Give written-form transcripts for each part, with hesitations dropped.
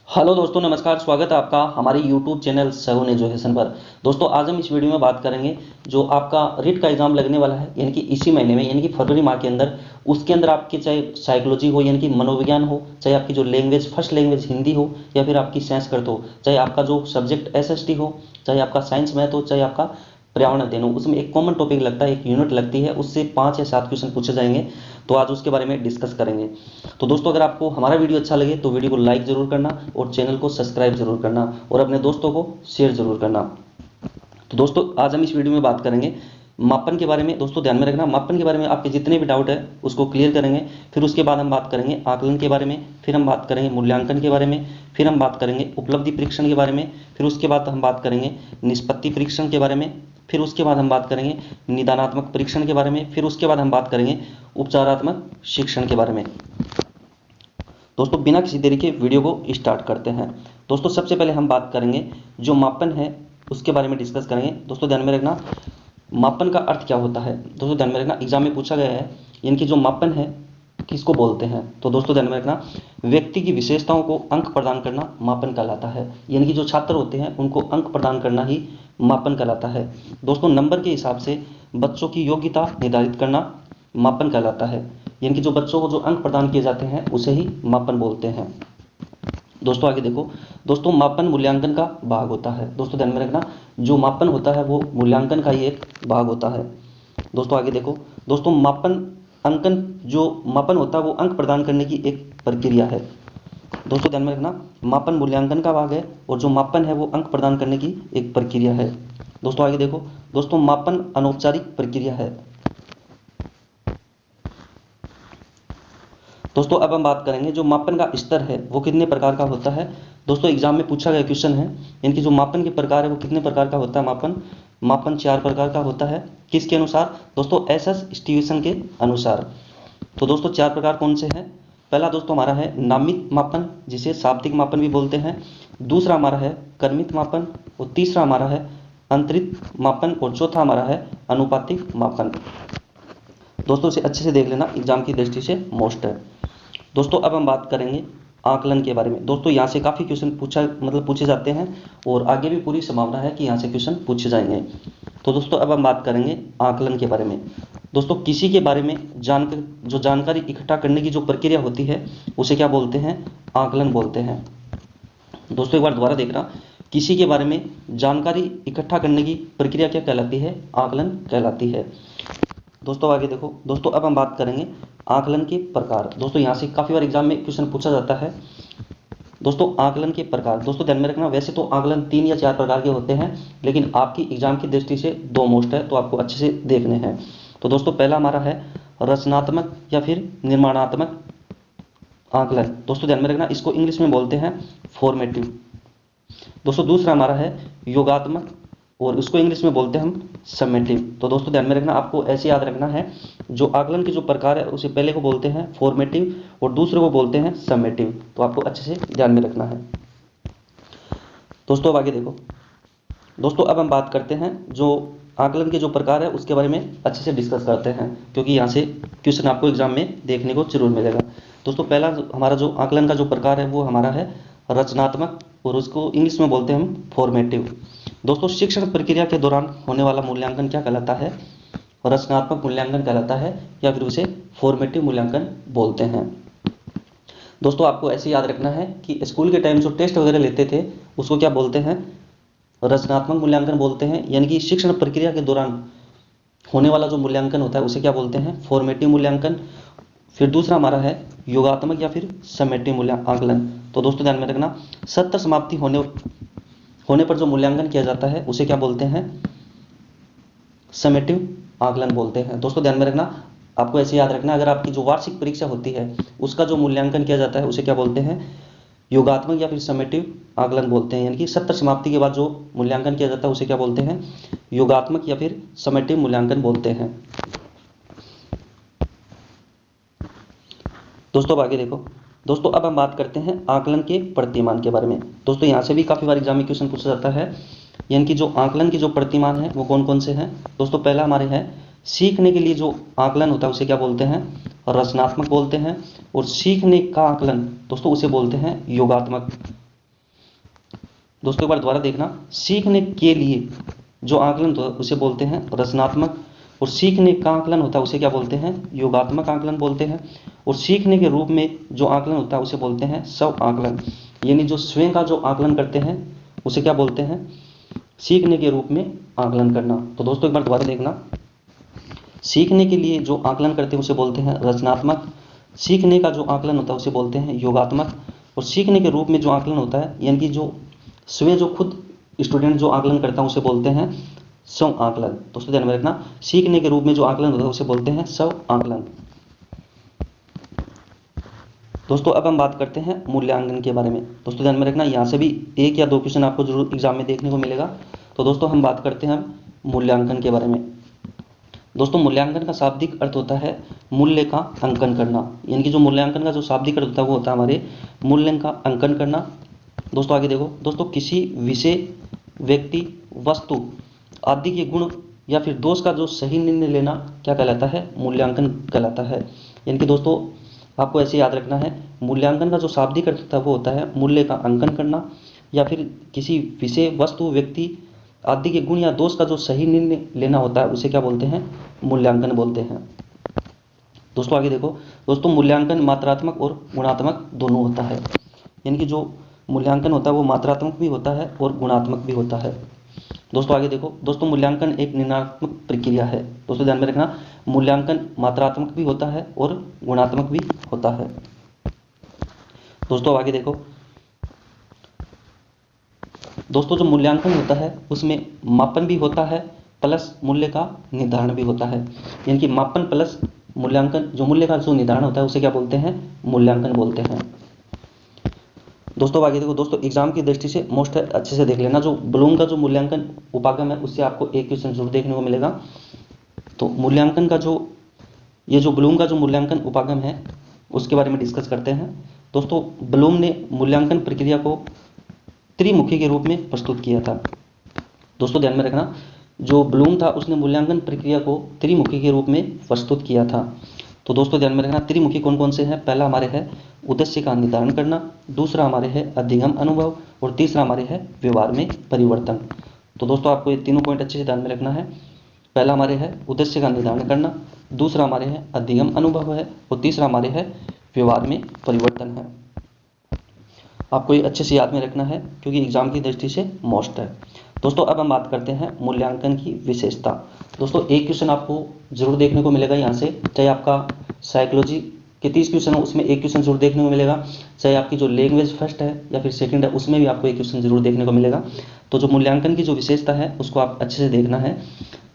Hello दोस्तों, नमस्कार। स्वागत है आपका हमारे यूट्यूब चैनल सगुन एजुकेशन पर। दोस्तों, आज हम इस वीडियो में बात करेंगे जो आपका रिट का एग्जाम लगने वाला है, यानी कि इसी महीने में, यानी कि फरवरी माह के अंदर। उसके अंदर आपकी चाहे साइकोलॉजी हो, यानी कि मनोविज्ञान हो, चाहे आपकी जो लैंग्वेज फर्स्ट लैंग्वेज हिंदी हो, या फिर आपकी संस्कृत हो, चाहे आपका जो सब्जेक्ट एसएसटी हो, चाहे आपका साइंस मैथ हो, चाहे आपका पर्यावरण अध्ययन हो, उसमें एक कॉमन टॉपिक लगता है, एक यूनिट लगती है, उससे 5 या 7 क्वेश्चन पूछे जाएंगे। तो आज उसके बारे में डिस्कस करेंगे। तो दोस्तों, अगर आपको हमारा वीडियो अच्छा लगे तो वीडियो को लाइक ज़रूर करना और चैनल को सब्सक्राइब ज़रूर करना और अपने दोस्तों को शेयर ज़रूर करना। तो दोस्तों, आज हम इस वीडियो में बात करेंगे मापन के बारे में। दोस्तों, ध्यान में रखना, मापन के बारे में आपके जितने भी डाउट है उसको क्लियर करेंगे। फिर उसके बाद हम बात करेंगे आकलन के बारे में, फिर हम बात करेंगे मूल्यांकन के बारे में, फिर हम बात करेंगे उपलब्धि परीक्षण के बारे में, फिर उसके बाद हम बात करेंगे निष्पत्ति परीक्षण के बारे में, फिर उसके बाद हम बात करेंगे निदानात्मक परीक्षण के बारे में, फिर उसके बाद हम बात करेंगे उपचारात्मक शिक्षण के बारे में। दोस्तों, बिना किसी देरी के वीडियो को स्टार्ट करते हैं। दोस्तों, सबसे पहले हम बात करेंगे जो मापन है उसके बारे में डिस्कस करेंगे। दोस्तों, ध्यान में रखना, मापन का अर्थ क्या होता है। दोस्तों, ध्यान में रखना, एग्जाम में पूछा गया है इनकी जो मापन है किसको बोलते हैं। तो दोस्तों, ध्यान में रखना, व्यक्ति की विशेषताओं को अंक प्रदान करना मापन कहलाता है। यानी कि जो छात्र होते हैं उनको अंक प्रदान करना ही मापन कहलाता है। दोस्तों, नंबर के हिसाब से बच्चों की योग्यता निर्धारित करना मापन कहलाता है। यानी कि जो बच्चों को जो अंक प्रदान किए जाते हैं उसे ही मापन बोलते हैं। दोस्तों, आगे देखो। दोस्तों, मापन मूल्यांकन का भाग होता है। दोस्तों, ध्यान में रखना, जो मापन होता है वो मूल्यांकन का ही एक भाग होता है। दोस्तों, आगे देखो। दोस्तों, मापन अंकन जो मापन होता है वो अंक प्रदान करने की एक प्रक्रिया है। दोस्तों, ध्यान में रखना, मापन मूल्यांकन का भाग है और जो मापन है वो अंक प्रदान करने की एक प्रक्रिया है। दोस्तों, आगे देखो। दोस्तों, मापन अनौपचारिक प्रक्रिया है। दोस्तों, अब हम बात करेंगे जो मापन का स्तर है वो कितने प्रकार का होता है। दोस्तों, एग्जाम में पूछा गया क्वेश्चन है, इनकी जो मापन के प्रकार है वो कितने प्रकार का होता है। मापन 4 प्रकार का होता है। किसके अनुसार। दोस्तों, एसएस स्टीवेंसन के अनुसार। तो दोस्तों, 4 प्रकार कौन से हैं। पहला दोस्तों हमारा है नामित मापन, जिसे शाब्दिक मापन भी बोलते हैं। दूसरा हमारा है कर्मित मापन, और तीसरा हमारा है अंतरित मापन, और चौथा हमारा है अनुपातिक मापन। दोस्तों, इसे अच्छे से देख लेना, एग्जाम की दृष्टि से मोस्ट है। दोस्तों, अब हम बात करेंगे आकलन के बारे में। दोस्तों, यहाँ से काफ़ी क्वेश्चन पूछे जाते हैं और आगे भी पूरी संभावना है कि यहाँ से क्वेश्चन पूछे जाएंगे। तो दोस्तों, अब हम बात करेंगे आकलन के बारे में। दोस्तों, किसी के बारे में जो जानकारी इकट्ठा करने की जो प्रक्रिया होती है उसे क्या बोलते हैं। आकलन बोलते हैं। दोस्तों, एक बार दोबारा देखना, किसी के बारे में जानकारी इकट्ठा करने की प्रक्रिया क्या कहलाती है। आकलन कहलाती है। दोस्तों, आगे देखो। दोस्तों, अब हम बात करेंगे आकलन के प्रकार। दोस्तों, यहाँ से काफ़ी बार एग्जाम में क्वेश्चन पूछा जाता है। दोस्तों, आकलन के प्रकार। दोस्तों, ध्यान में रखना, वैसे तो आकलन 3 या 4 प्रकार के होते हैं, लेकिन आपकी एग्जाम की दृष्टि से 2 मोस्ट है, तो आपको अच्छे से देखने हैं। तो दोस्तों, पहला हमारा है रचनात्मक या फिर निर्माणात्मक आकलन। दोस्तों, ध्यान में रखना, इसको इंग्लिश में बोलते हैं फॉर्मेटिव। दोस्तों, दूसरा हमारा है योगात्मक, और उसको इंग्लिश में बोलते हैं हम समेटिव। तो दोस्तों, ध्यान में रखना, आपको ऐसे याद रखना है, जो आकलन के जो प्रकार है उसे पहले को बोलते हैं फॉर्मेटिव और दूसरे को बोलते हैं समेटिव। तो आपको अच्छे से ध्यान में रखना है। दोस्तों, अब आगे देखो। दोस्तों, अब हम बात करते हैं जो आकलन के जो प्रकार है उसके बारे में अच्छे से डिस्कस करते हैं, क्योंकि यहाँ से क्वेश्चन आपको एग्जाम में देखने को जरूर मिलेगा। दोस्तों, पहला हमारा जो आकलन का जो प्रकार है वो हमारा है रचनात्मक, और उसको इंग्लिश में बोलते हैं हम फॉर्मेटिव। दोस्तों, शिक्षण प्रक्रिया के दौरान होने वाला मूल्यांकन क्या कहलाता है। रचनात्मक मूल्यांकन कहलाता है, या फिर उसे फॉर्मेटिव मूल्यांकन बोलते हैं। दोस्तों, आपको ऐसे याद रखना है कि स्कूल के टाइम जो टेस्ट वगैरह लेते थे उसको क्या बोलते हैं। रचनात्मक मूल्यांकन बोलते हैं। यानी कि शिक्षण प्रक्रिया के दौरान होने वाला जो मूल्यांकन होता है उसे क्या बोलते हैं, फॉर्मेटिव मूल्यांकन। फिर दूसरा हमारा है योगात्मक या फिर समेटिव आकलन। तो दोस्तों, ध्यान में रखना, सत्र समाप्ति होने पर जो मूल्यांकन किया जाता है उसे क्या बोलते हैं, समेटिव आकलन बोलते हैं। दोस्तों, ध्यान में रखना, आपको ऐसे याद रखना, अगर आपकी जो वार्षिक परीक्षा होती है उसका जो मूल्यांकन किया जाता है उसे क्या बोलते हैं, योगात्मक या फिर समेटिव आकलन बोलते हैं। यानी कि सत्र समाप्ति के बाद जो मूल्यांकन किया जाता है उसे क्या बोलते हैं, योगात्मक या फिर समेटिव मूल्यांकन बोलते हैं। दोस्तों, अब आगे देखो। दोस्तों, अब हम बात करते हैं आकलन के प्रतिमान के बारे में। दोस्तों, यहाँ से भी काफ़ी बार एग्जाम में क्वेश्चन पूछा जाता है, यानी कि जो आकलन के जो प्रतिमान है वो कौन कौन से हैं। दोस्तों, पहला हमारे है सीखने के लिए जो आकलन होता है उसे क्या बोलते हैं, रचनात्मक बोलते हैं। और सीखने का आकलन दोस्तों उसे बोलते हैं योगात्मक। दोस्तों एक बार दोबारा देखना, सीखने के लिए जो आकलन होता है उसे बोलते हैं रचनात्मक, और सीखने का आकलन होता है उसे क्या बोलते हैं, योगात्मक आकलन बोलते हैं, और सीखने के रूप में जो आकलन होता है उसे बोलते हैं स्व आकलन, यानी जो स्वयं का जो आकलन करते हैं उसे क्या बोलते हैं, सीखने के रूप में आकलन करना। तो दोस्तों एक बार दोबारा देखना, सीखने के लिए जो आकलन करते हैं उसे बोलते हैं रचनात्मक, सीखने का जो आकलन होता है उसे बोलते हैं योगात्मक, और सीखने के रूप में जो आकलन होता है यानी कि जो स्वयं जो खुद स्टूडेंट जो आकलन करता है उसे बोलते हैं स्व आकलन। दोस्तों ध्यान में रखना, सीखने के रूप में जो आकलन होता है उसे बोलते हैं स्व आकलन। दोस्तों अब हम बात करते हैं मूल्यांकन के बारे में। दोस्तों ध्यान में रखना, यहाँ से भी 1 या 2 क्वेश्चन आपको जरूर एग्जाम में देखने को मिलेगा। तो दोस्तों हम बात करते हैं मूल्यांकन के बारे में। दोस्तों मूल्यांकन का शाब्दिक अर्थ होता है मूल्य का अंकन करना, यानी कि जो मूल्यांकन का जो शाब्दिक अर्थ होता है वो होता है हमारे मूल्य का अंकन करना। दोस्तों आगे देखो, दोस्तों किसी विषय, व्यक्ति, वस्तु आदि के गुण या फिर दोष का जो सही निर्णय लेना क्या कहलाता है, मूल्यांकन कहलाता है। यानी कि दोस्तों आपको ऐसे याद रखना है, मूल्यांकन का जो शाब्दिक अर्थ होता है वो होता है मूल्य का अंकन करना, या फिर किसी विषय, वस्तु, व्यक्ति आदि के गुण या दोष का जो सही निर्णय लेना होता है उसे क्या बोलते हैं, मूल्यांकन बोलते हैं। दोस्तों आगे देखो, दोस्तों मूल्यांकन मात्रात्मक और गुणात्मक दोनों होता है, यानी कि जो मूल्यांकन होता है वो मात्रात्मक भी होता है और गुणात्मक भी होता है। दोस्तों आगे देखो, दोस्तों मूल्यांकन एक निर्णयात्मक प्रक्रिया है। दोस्तों ध्यान में रखना, मूल्यांकन मात्रात्मक भी होता है और गुणात्मक भी होता है। दोस्तों अब आगे देखो, दोस्तों जो मूल्यांकन होता है उसमें मापन भी होता है प्लस मूल्य का निर्धारण भी होता है, यानी कि मापन प्लस मूल्यांकन, जो मूल्य का जो निर्धारण होता है उसे क्या बोलते हैं, मूल्यांकन बोलते हैं। दोस्तों आगे देखो, दोस्तों एग्जाम की दृष्टि से मोस्ट अच्छे से देख लेना, जो ब्लूम का जो मूल्यांकन उपागम है उससे आपको एक क्वेश्चन जरूर देखने को मिलेगा। तो मूल्यांकन का जो ये जो ब्लूम का जो मूल्यांकन उपागम है उसके बारे में डिस्कस करते हैं। दोस्तों ब्लूम ने मूल्यांकन प्रक्रिया को त्रिमुखी के रूप में प्रस्तुत किया था। दोस्तों ध्यान में रखना, जो ब्लूम था उसने मूल्यांकन प्रक्रिया को त्रिमुखी के रूप में प्रस्तुत किया था। तो दोस्तों ध्यान में रखना, त्रिमुखी कौन कौन से हैं, पहला हमारे है उद्देश्य का निर्धारण करना, दूसरा हमारे है अधिगम अनुभव, और तीसरा हमारे है व्यवहार में परिवर्तन। तो दोस्तों आपको ये तीनों पॉइंट अच्छे से ध्यान में रखना है। पहला हमारे है उद्देश्य का निर्धारण करना, दूसरा हमारे है अधिगम अनुभव है, और तीसरा हमारे है व्यवहार में परिवर्तन है। आपको ये अच्छे से याद में रखना है क्योंकि एग्जाम की दृष्टि से मोस्ट है। दोस्तों अब हम बात करते हैं मूल्यांकन की विशेषता। दोस्तों एक क्वेश्चन आपको जरूर देखने को मिलेगा यहाँ से, चाहे आपका साइकोलॉजी के 30 क्वेश्चन हो उसमें एक क्वेश्चन जरूर देखने को मिलेगा, चाहे आपकी जो लैंग्वेज फर्स्ट है या फिर सेकंड है उसमें भी आपको एक क्वेश्चन जरूर देखने को मिलेगा। तो जो मूल्यांकन की जो विशेषता है उसको आप अच्छे से देखना है।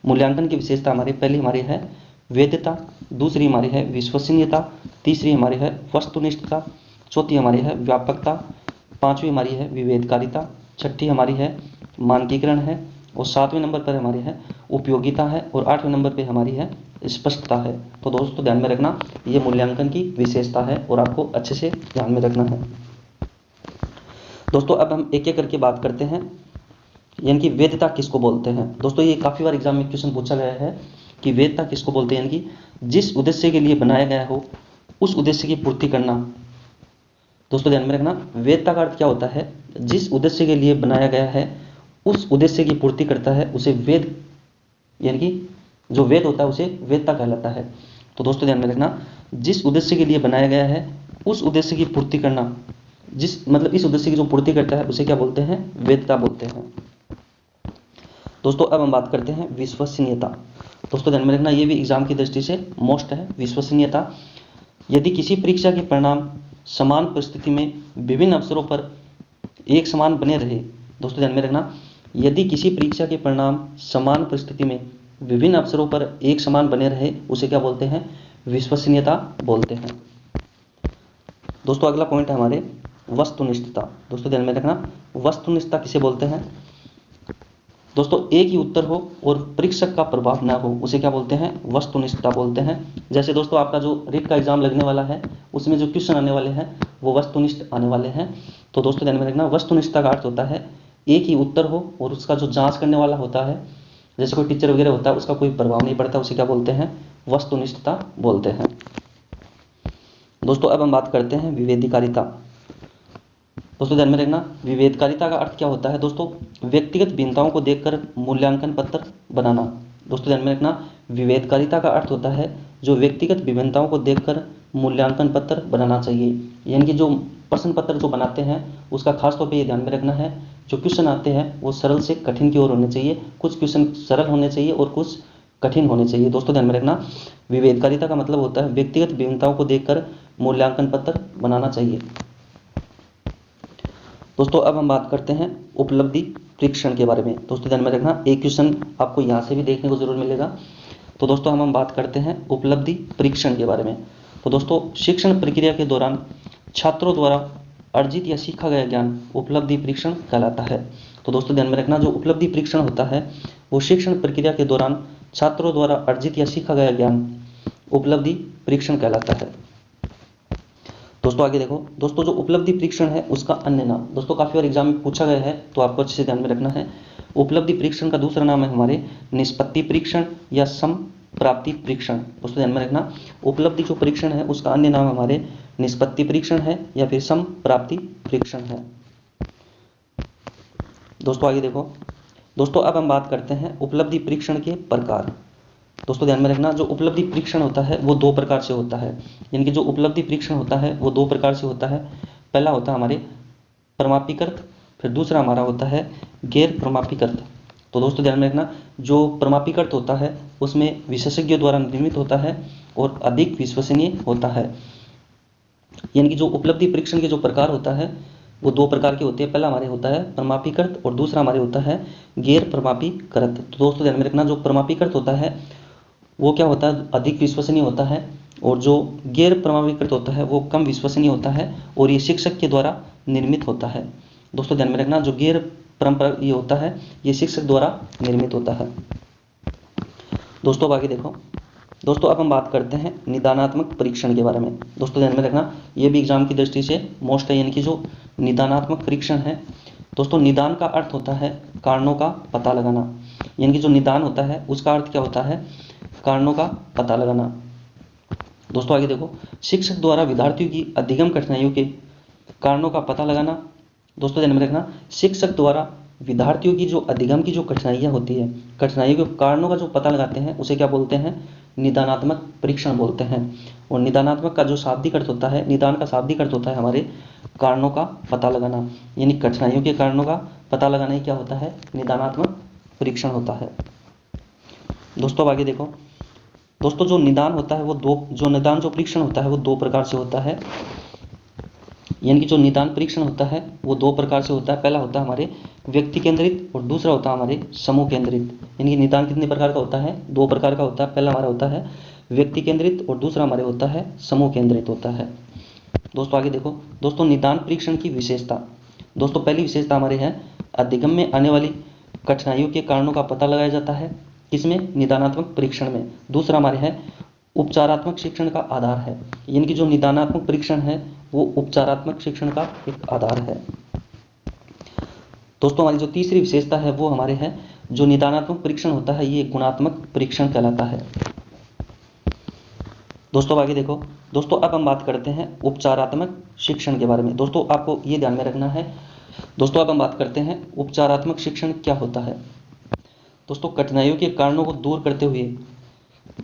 मूल्यांकन की विशेषता हमारी पहली हमारी है वैधता, दूसरी हमारी है विश्वसनीयता, तीसरी हमारी है वस्तुनिष्ठता, चौथी हमारी है व्यापकता, पांचवी हमारी है विवेककारिता, छठी हमारी है मानकीकरण है, और 7वें नंबर पर हमारी है उपयोगिता है, और 8वें नंबर पे हमारी है स्पष्टता है। तो दोस्तों ध्यान में रखना, ये मूल्यांकन की विशेषता है और आपको अच्छे से ध्यान में रखना है। दोस्तों अब हम एक एक करके बात करते हैं, यानी कि वैधता किसको बोलते हैं। दोस्तों ये काफ़ी बार एग्जाम में क्वेश्चन पूछा गया है कि वैधता किसको बोलते हैं, यानी कि जिस उद्देश्य के लिए बनाया गया हो उस उद्देश्य की पूर्ति करना। दोस्तों ध्यान में रखना, वैधता का अर्थ क्या होता है, जिस उद्देश्य के लिए बनाया गया है उस उद्देश्य की पूर्ति करता है उसे वेद, यानी कि जो वेद होता है उसे वैधता कहलाता है। तो दोस्तों ध्यान में रखना, जिस उद्देश्य के लिए बनाया गया है उस उद्देश्य की पूर्ति करना, जिस मतलब इस उद्देश्य की जो पूर्ति करता है उसे क्या बोलते हैं, वैधता बोलते हैं। दोस्तों अब हम बात करते हैं विश्वसनीयता। दोस्तों ध्यान में रखना, ये भी एग्जाम की दृष्टि से मोस्ट है विश्वसनीयता। यदि किसी परीक्षा के परिणाम समान परिस्थिति में विभिन्न अवसरों पर एक समान बने रहे, दोस्तों ध्यान में रखना, यदि किसी परीक्षा के परिणाम समान परिस्थिति में विभिन्न अवसरों पर एक समान बने रहे उसे क्या बोलते हैं, विश्वसनीयता बोलते हैं। दोस्तों अगला पॉइंट है हमारे वस्तुनिष्ठता। दोस्तों ध्यान में रखना, वस्तुनिष्ठता किसे बोलते हैं। दोस्तों एक ही उत्तर हो और परीक्षक का प्रभाव ना हो उसे क्या बोलते हैं, वस्तुनिष्ठता बोलते हैं। जैसे दोस्तों आपका जो रिट का एग्जाम लगने वाला है उसमें जो क्वेश्चन आने वाले हैं वो वस्तुनिष्ठ आने वाले हैं। तो दोस्तों ध्यान में रखना, वस्तुनिष्ठता का अर्थ होता है एक ही उत्तर हो और उसका जो जांच करने वाला होता है, जैसे कोई टीचर वगैरह होता है, उसका कोई प्रभाव नहीं पड़ता, उसे क्या बोलते हैं, वस्तुनिष्ठता बोलते हैं। दोस्तों अब हम बात करते हैं विवेककारिता। दोस्तों ध्यान में रखना, विभेदकारिता का अर्थ क्या होता है दोस्तों, व्यक्तिगत भिन्नताओं को देखकर मूल्यांकन पत्र बनाना। दोस्तों ध्यान में रखना, विभेदकारिता का अर्थ होता है जो व्यक्तिगत विभिन्नताओं को देखकर मूल्यांकन पत्र बनाना चाहिए। यानी कि जो प्रश्न पत्र जो बनाते हैं उसका खास तौर पे ये ध्यान में रखना है, जो क्वेश्चन आते हैं वो सरल से कठिन की ओर होने चाहिए। कुछ क्वेश्चन सरल होने चाहिए और कुछ कठिन होने चाहिए। दोस्तों ध्यान में रखना, विभेदकारिता का मतलब होता है व्यक्तिगत भिन्नताओं को देखकर मूल्यांकन पत्र बनाना चाहिए। दोस्तों अब हम बात करते हैं उपलब्धि परीक्षण के बारे में। दोस्तों ध्यान में रखना, एक क्वेश्चन आपको यहाँ से भी देखने को जरूर मिलेगा। तो दोस्तों हम बात करते हैं उपलब्धि परीक्षण के बारे में। तो दोस्तों शिक्षण प्रक्रिया के दौरान छात्रों द्वारा अर्जित या सीखा गया ज्ञान उपलब्धि परीक्षण कहलाता है। तो दोस्तों ध्यान में रखना, जो उपलब्धि परीक्षण होता है वो शिक्षण प्रक्रिया के दौरान छात्रों द्वारा अर्जित या सीखा गया ज्ञान उपलब्धि परीक्षण कहलाता है। दोस्तों आगे देखो, दोस्तों जो उपलब्धि परीक्षण है उसका अन्य नाम, दोस्तों काफी बार एग्जाम में पूछा गया है तो आपको अच्छे से ध्यान में रखना है। उपलब्धि परीक्षण का दूसरा नाम है हमारे निष्पत्ति परीक्षण या सम प्राप्ति परीक्षण। दोस्तों ध्यान में रखना, उपलब्धि जो परीक्षण है उसका अन्य नाम हमारे निष्पत्ति परीक्षण है या फिर सम प्राप्ति परीक्षण है। दोस्तों आगे देखो, दोस्तों अब हम बात करते हैं उपलब्धि परीक्षण के प्रकार। दोस्तों ध्यान में रखना, जो उपलब्धि परीक्षण होता है वो दो प्रकार से होता है। यानी कि जो उपलब्धि परीक्षण होता है वो दो प्रकार से होता है। पहला होता है हमारे प्रमापीकृत, फिर दूसरा हमारा होता है गैर प्रमापीकृत। तो दोस्तों ध्यान में रखना, जो प्रमापीकृत होता है उसमें विशेषज्ञों द्वारा निर्मित होता है और अधिक विश्वसनीय होता है। यानी कि जो उपलब्धि परीक्षण के जो प्रकार होता है वो दो प्रकार के होते हैं। पहला हमारे होता है प्रमापीकृत और दूसरा हमारे होता है गैर प्रमापीकृत। तो दोस्तों ध्यान में रखना, जो प्रमापीकृत होता है वो क्या होता है, अधिक विश्वसनीय होता है, और जो गैर प्रमाणीकृत होता है वो कम विश्वसनीय होता है और ये शिक्षक के द्वारा निर्मित होता है। दोस्तों ध्यान में रखना, जो गैर परंपरा ये होता है ये शिक्षक द्वारा निर्मित होता है। दोस्तों अब आगे देखो, दोस्तों अब हम बात करते हैं निदानात्मक परीक्षण के बारे में। दोस्तों ध्यान में रखना, ये भी एग्जाम की दृष्टि से मोस्ट है। यानी कि जो निदानात्मक परीक्षण है, दोस्तों निदान का अर्थ होता है कारणों का पता लगाना। यानी कि जो निदान होता है उसका अर्थ क्या होता है, कारणों का पता लगाना। दोस्तों आगे देखो, शिक्षक द्वारा विद्यार्थियों की अधिगम कठिनाइयों के कारणों का पता लगाना। दोस्तों ध्यान में रखना, शिक्षक द्वारा विद्यार्थियों की जो अधिगम की जो कठिनाइयां होती है, कठिनाइयों के कारणों का जो पता लगाते हैं उसे क्या बोलते हैं, निदानात्मक परीक्षण बोलते हैं। और निदानात्मक का जो शाब्दिक अर्थ होता है, निदान का शाब्दिक अर्थ होता है हमारे कारणों का पता लगाना। यानी कठिनाइयों के कारणों का पता लगाना ही क्या होता है, निदानात्मक परीक्षण होता है। दोस्तों आगे देखो, दोस्तों जो निदान होता है वो निदान जो परीक्षण होता है वो दो प्रकार से होता है। यानी कि जो निदान परीक्षण होता है वो दो प्रकार से होता है। पहला होता है हमारे व्यक्ति केंद्रित और दूसरा होता है हमारे समूह केंद्रित। यानी कि निदान कितने प्रकार का होता है, दो प्रकार का होता है। पहला हमारा होता है व्यक्ति केंद्रित और दूसरा हमारे होता है समूह केंद्रित होता है। दोस्तों आगे देखो, दोस्तों निदान परीक्षण की विशेषता। दोस्तों पहली विशेषता हमारे है अधिगम में आने वाली कठिनाइयों के कारणों का पता लगाया जाता है, किसमें, निदानात्मक परीक्षण में। दूसरा हमारे है उपचारात्मक शिक्षण का आधार है। यानी कि जो निदानात्मक परीक्षण है वो उपचारात्मक शिक्षण का एक आधार है। दोस्तों हमारी जो तीसरी विशेषता है वो हमारे है जो निदानात्मक परीक्षण होता है ये गुणात्मक परीक्षण कहलाता है। दोस्तों आगे देखो, दोस्तों अब हम बात करते हैं उपचारात्मक शिक्षण के बारे में। दोस्तों आपको ये ध्यान में रखना है, दोस्तों अब हम बात करते हैं उपचारात्मक शिक्षण क्या होता है। दोस्तों कठिनाइयों के कारणों को दूर करते हुए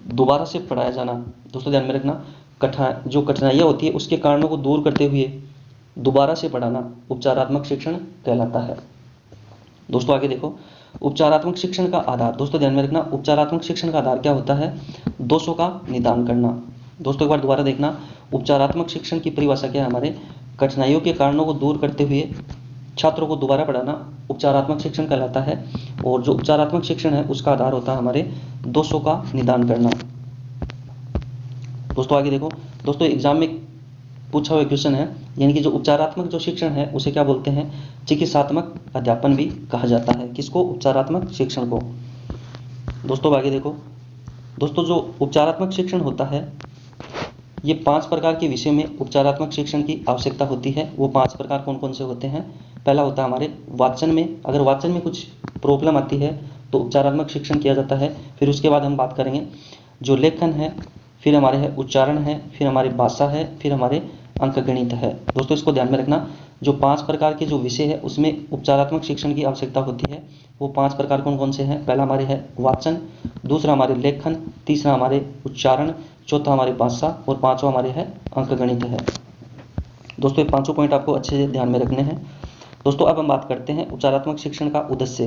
दोबारा से पढ़ाया जाना। दोस्तों ध्यान में रखना, जो कठिनाइयाँ होती है उसके कारणों को दूर करते हुए दोबारा से पढ़ाना उपचारात्मक शिक्षण कहलाता है। दोस्तों आगे देखो, उपचारात्मक शिक्षण का आधार। दोस्तों ध्यान में रखना, उपचारात्मक शिक्षण का आधार क्या होता है, दोषों का निदान करना। दोस्तों एक बार दोबारा देखना, उपचारात्मक शिक्षण की परिभाषा क्या है, हमारे कठिनाइयों के कारणों को दूर करते हुए छात्रों को दोबारा पढ़ाना उपचारात्मक शिक्षण कहलाता है। और जो उपचारात्मक शिक्षण है उसका आधार होता है हमारे दोषों का निदान करना। दोस्तों आगे देखो, दोस्तों एग्जाम में पूछा हुआ क्वेश्चन है, यानी कि जो उपचारात्मक जो शिक्षण है उसे क्या बोलते हैं, चिकित्सात्मक अध्यापन भी कहा जाता है। किसको, उपचारात्मक शिक्षण को। दोस्तों आगे देखो, दोस्तों जो उपचारात्मक शिक्षण होता है ये 5 प्रकार के विषय में उपचारात्मक शिक्षण की आवश्यकता होती है। वो 5 प्रकार कौन कौन से होते हैं। पहला होता है हमारे वाचन में, अगर वाचन में कुछ प्रॉब्लम आती है तो उपचारात्मक शिक्षण किया जाता है। फिर उसके बाद हम बात करेंगे जो लेखन है, फिर हमारे है उच्चारण है, फिर हमारी भाषा है, फिर हमारे अंकगणित है। दोस्तों इसको ध्यान में रखना, जो 5 प्रकार के जो विषय है उसमें उपचारात्मक शिक्षण की आवश्यकता होती है। वो 5 प्रकार कौन कौन से हैं? पहला हमारे है वाचन, दूसरा हमारे लेखन, तीसरा हमारे उच्चारण, चौथा हमारे भाषा और पांचवा हमारे है अंकगणित है। दोस्तों ये पांचों पॉइंट आपको अच्छे से ध्यान में रखने हैं। दोस्तों अब हम बात करते हैं उपचारात्मक शिक्षण का उद्देश्य,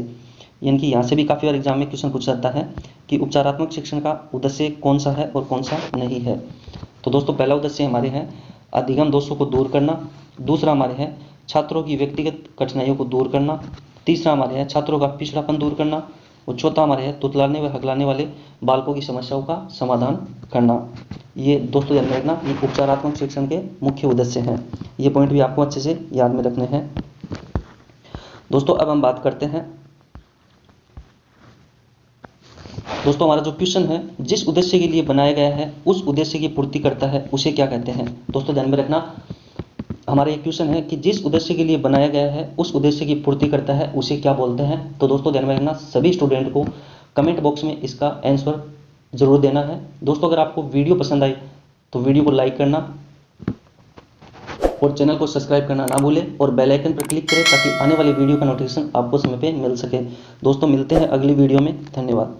यानी कि यहाँ से भी काफ़ी बार एग्जाम में क्वेश्चन पूछा जाता है कि उपचारात्मक शिक्षण का उद्देश्य कौन सा है और कौन सा नहीं है। तो दोस्तों पहला उद्देश्य हमारे हैं अधिगम दोषों को दूर करना, दूसरा हमारे हैं छात्रों की व्यक्तिगत कठिनाइयों को दूर करना, तीसरा हमारे हैं छात्रों का पिछड़ापन दूर करना और चौथा हमारे है तुतलाने व हकलाने वाले बालकों की समस्याओं का समाधान करना। ये दोस्तों ध्यान में रखना, ये उपचारात्मक शिक्षण के मुख्य उद्देश्य हैं। ये पॉइंट भी आपको अच्छे से याद में रखने हैं। दोस्तों अब हम बात करते हैं, दोस्तों हमारा जो क्वेश्चन है जिस उद्देश्य के लिए बनाया गया है उस उद्देश्य की पूर्ति करता है उसे क्या कहते हैं। दोस्तों ध्यान में रखना, हमारा ये क्वेश्चन है कि जिस उद्देश्य के लिए बनाया गया है उस उद्देश्य की पूर्ति करता है उसे क्या बोलते हैं। तो दोस्तों ध्यान में रखना, सभी स्टूडेंट को कमेंट बॉक्स में इसका आंसर जरूर देना है। दोस्तों अगर आपको वीडियो पसंद आई तो वीडियो को लाइक करना और चैनल को सब्सक्राइब करना ना भूलें और बेल आइकन पर क्लिक करें ताकि आने वाली वीडियो का नोटिफिकेशन आपको समय पे मिल सके। दोस्तों मिलते हैं अगली वीडियो में, धन्यवाद।